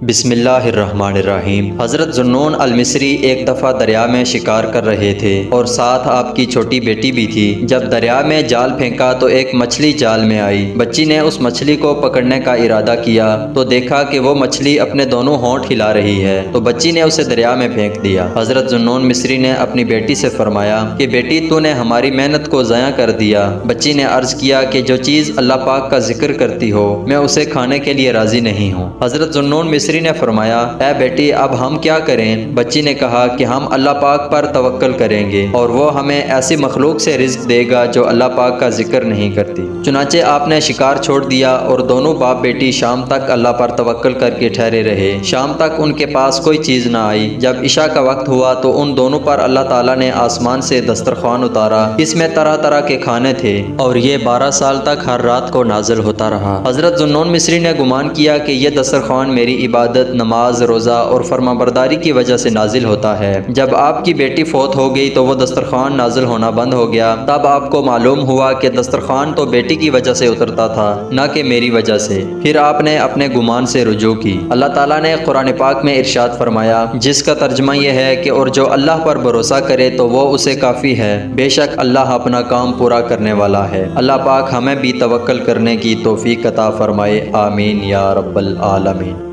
بسم اللہ الرحمن الرحیم۔ حضرت ذوالنون المصری ایک دفعہ دریا میں شکار کر رہے تھے اور ساتھ آپ کی چھوٹی بیٹی بھی تھی۔ جب دریا میں جال پھینکا تو ایک مچھلی جال میں آئی۔ بچی نے اس مچھلی کو پکڑنے کا ارادہ کیا تو دیکھا کہ وہ مچھلی اپنے دونوں ہونٹ ہلا رہی ہے، تو بچی نے اسے دریا میں پھینک دیا۔ حضرت ذوالنون مصری نے اپنی بیٹی سے فرمایا کہ بیٹی تو نے ہماری محنت کو ضائع کر دیا۔ بچی نے عرض کیا کہ جو چیز اللہ پاک کا ذکر کرتی ہو میں اسے کھانے کے لیے راضی نہیں ہوں۔ حضرت ذوالنون مصری نے فرمایا اے بیٹی اب ہم کیا کریں؟ بچی نے کہا کہ ہم اللہ پاک پر توکل کریں گے اور وہ ہمیں ایسی مخلوق سے رزق دے گا جو اللہ پاک کا ذکر نہیں کرتی۔ چنانچہ آپ نے شکار چھوڑ دیا اور دونوں باپ بیٹی شام تک اللہ پر توکل کر کے ٹھہرے رہے۔ شام تک ان کے پاس کوئی چیز نہ آئی۔ جب عشاء کا وقت ہوا تو ان دونوں پر اللہ تعالیٰ نے آسمان سے دسترخوان اتارا، اس میں طرح طرح کے کھانے تھے اور یہ 12 سال تک ہر رات کو نازل ہوتا رہا۔ حضرت ذوالنون مصری نے گمان کیا کہ یہ دسترخوان میری عبادت، نماز، روزہ اور فرمانبرداری کی وجہ سے نازل ہوتا ہے۔ جب آپ کی بیٹی فوت ہو گئی تو وہ دسترخوان نازل ہونا بند ہو گیا۔ تب آپ کو معلوم ہوا کہ دسترخوان تو بیٹی کی وجہ سے اترتا تھا نہ کہ میری وجہ سے۔ پھر آپ نے اپنے گمان سے رجوع کی۔ اللہ تعالیٰ نے قرآن پاک میں ارشاد فرمایا جس کا ترجمہ یہ ہے کہ اور جو اللہ پر بھروسہ کرے تو وہ اسے کافی ہے، بے شک اللہ اپنا کام پورا کرنے والا ہے۔ اللہ پاک ہمیں بھی توکل کرنے کی توفیق عطا فرمائے، آمین یا رب العالمین۔